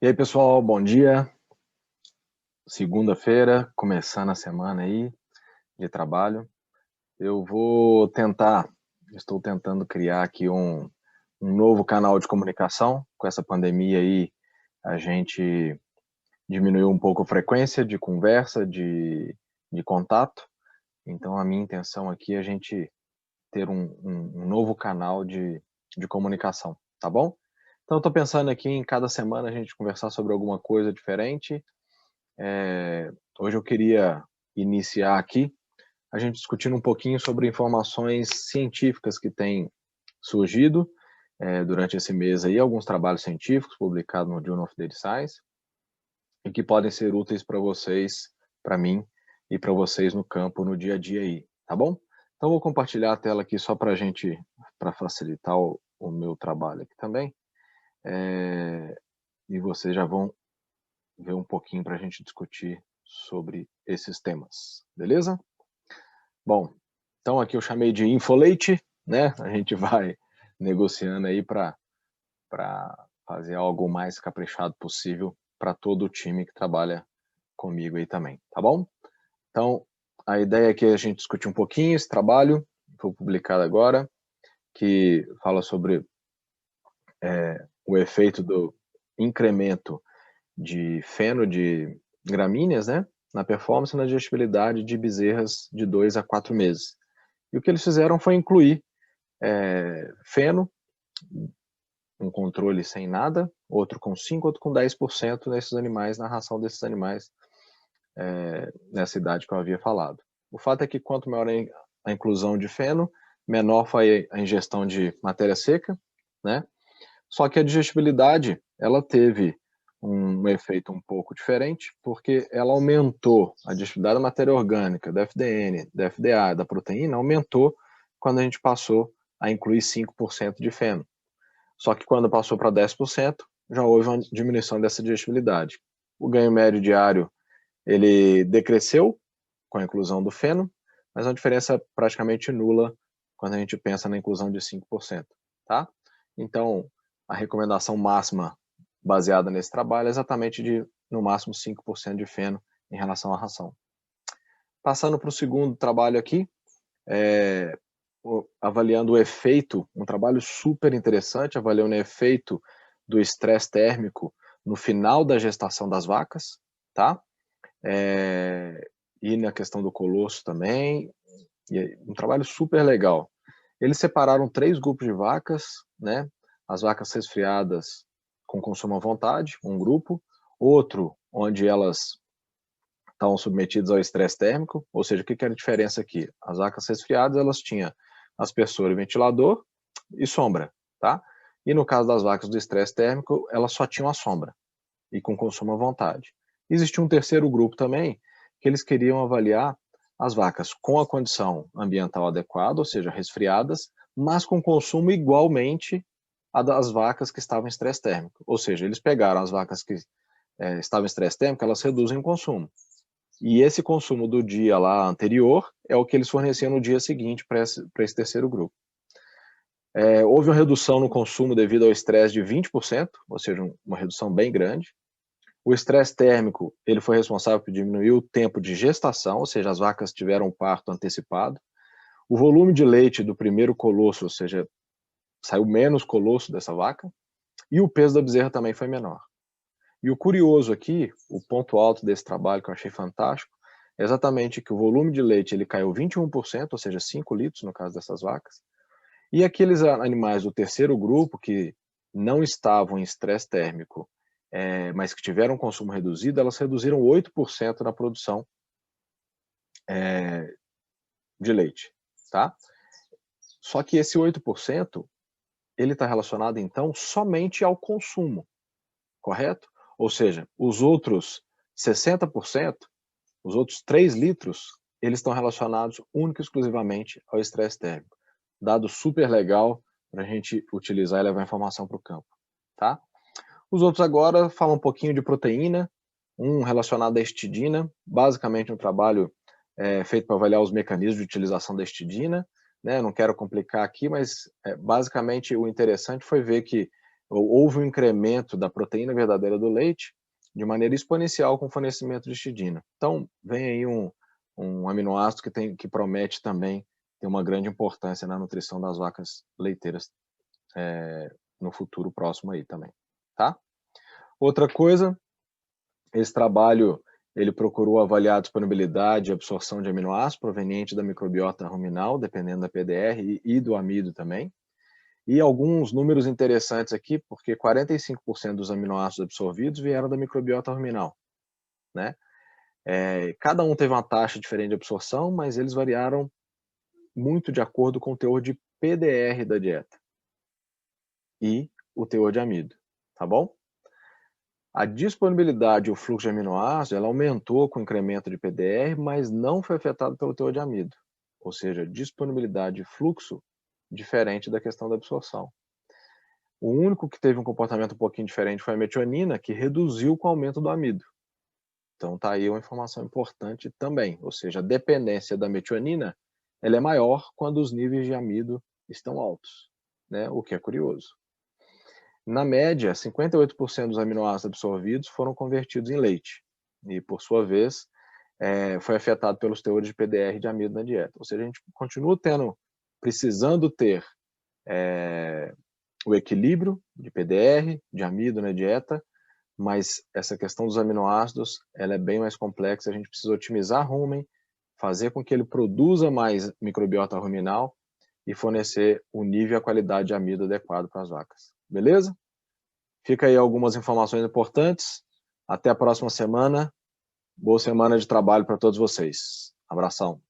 E aí, pessoal, bom dia. Segunda-feira, começando a semana aí de trabalho. Estou tentando criar aqui um novo canal de comunicação. Com essa pandemia aí, a gente diminuiu um pouco a frequência de conversa, de contato. Então, a minha intenção aqui é a gente ter um novo canal de comunicação, tá bom? Então, eu estou pensando aqui em cada semana a gente conversar sobre alguma coisa diferente. Hoje eu queria iniciar aqui a gente discutindo um pouquinho sobre informações científicas que têm surgido durante esse mês aí, alguns trabalhos científicos publicados no Journal of Data Science e que podem ser úteis para vocês, para mim e para vocês no campo, no dia a dia aí, tá bom? Então eu vou compartilhar a tela aqui só para facilitar o meu trabalho aqui também, e vocês já vão ver um pouquinho para a gente discutir sobre esses temas, beleza? Bom, então aqui eu chamei de infolate, né? A gente vai negociando aí para fazer algo o mais caprichado possível para todo o time que trabalha comigo aí também, tá bom? Então, a ideia aqui é a gente discutir um pouquinho esse trabalho, que foi publicado agora, que fala sobre o efeito do incremento de feno de gramíneas, né, na performance e na digestibilidade de bezerras de 2 a 4 meses. E o que eles fizeram foi incluir feno, um controle sem nada, outro com 5%, outro com 10% nesses animais, na ração desses animais, nessa idade que eu havia falado. O fato é que quanto maior a inclusão de feno, menor foi a ingestão de matéria seca, né? Só que a digestibilidade, ela teve um efeito um pouco diferente, porque ela aumentou a digestibilidade da matéria orgânica, da FDN, da FDA, da proteína, aumentou quando a gente passou a incluir 5% de feno. Só que quando passou para 10%, já houve uma diminuição dessa digestibilidade. O ganho médio diário, ele decresceu com a inclusão do feno, mas é uma diferença praticamente nula quando a gente pensa na inclusão de 5%, tá? Então, a recomendação máxima baseada nesse trabalho é exatamente de, no máximo, 5% de feno em relação à ração. Passando para o segundo trabalho aqui, avaliando o efeito, um trabalho super interessante, avaliando o efeito do estresse térmico no final da gestação das vacas, tá? E na questão do colosso também, e um trabalho super legal. Eles separaram 3 grupos de vacas, né? As vacas resfriadas com consumo à vontade, um grupo, outro onde elas estavam submetidas ao estresse térmico, ou seja, o que era a diferença aqui? As vacas resfriadas, elas tinham aspersor e ventilador e sombra, tá? E no caso das vacas do estresse térmico, elas só tinham a sombra e com consumo à vontade. Existia um terceiro grupo também, que eles queriam avaliar as vacas com a condição ambiental adequada, ou seja, resfriadas, mas com consumo igualmente a das vacas que estavam em estresse térmico. Ou seja, eles pegaram as vacas que estavam em estresse térmico, elas reduzem o consumo. E esse consumo do dia lá anterior é o que eles forneciam no dia seguinte para esse terceiro grupo. Houve uma redução no consumo devido ao estresse de 20%, ou seja, uma redução bem grande. O estresse térmico, ele foi responsável por diminuir o tempo de gestação, ou seja, as vacas tiveram um parto antecipado. O volume de leite do primeiro colosso, ou seja, saiu menos colosso dessa vaca. E o peso da bezerra também foi menor. E o curioso aqui, o ponto alto desse trabalho que eu achei fantástico, é exatamente que o volume de leite ele caiu 21%, ou seja, 5 litros no caso dessas vacas. E aqueles animais do terceiro grupo que não estavam em estresse térmico, mas que tiveram um consumo reduzido, elas reduziram 8% na produção de leite, tá? Só que esse 8%, ele está relacionado, então, somente ao consumo, correto? Ou seja, os outros 60%, os outros 3 litros, eles estão relacionados única e exclusivamente ao estresse térmico. Dado super legal para a gente utilizar e levar informação para o campo, tá? Os outros agora falam um pouquinho de proteína, um relacionado à histidina, basicamente um trabalho feito para avaliar os mecanismos de utilização da histidina, né? Não quero complicar aqui, mas basicamente o interessante foi ver que houve um incremento da proteína verdadeira do leite de maneira exponencial com o fornecimento de histidina. Então, vem aí um aminoácido que promete também ter uma grande importância na nutrição das vacas leiteiras no futuro próximo aí também, tá? Outra coisa, esse trabalho ele procurou avaliar a disponibilidade e absorção de aminoácidos proveniente da microbiota ruminal, dependendo da PDR e do amido também. E alguns números interessantes aqui, porque 45% dos aminoácidos absorvidos vieram da microbiota ruminal, né? Cada um teve uma taxa diferente de absorção, mas eles variaram muito de acordo com o teor de PDR da dieta e o teor de amido, tá bom? A disponibilidade e o fluxo de aminoácidos, ela aumentou com o incremento de PDR, mas não foi afetado pelo teor de amido. Ou seja, disponibilidade e fluxo diferente da questão da absorção. O único que teve um comportamento um pouquinho diferente foi a metionina, que reduziu com o aumento do amido. Então tá aí uma informação importante também, ou seja, a dependência da metionina, ela é maior quando os níveis de amido estão altos, né? O que é curioso. Na média, 58% dos aminoácidos absorvidos foram convertidos em leite, e por sua vez, foi afetado pelos teores de PDR e de amido na dieta. Ou seja, a gente continua precisando ter o equilíbrio de PDR, de amido na dieta, mas essa questão dos aminoácidos, ela é bem mais complexa, a gente precisa otimizar rumen, fazer com que ele produza mais microbiota ruminal e fornecer o nível e a qualidade de amido adequado para as vacas. Beleza? Fica aí algumas informações importantes. Até a próxima semana. Boa semana de trabalho para todos vocês. Abração.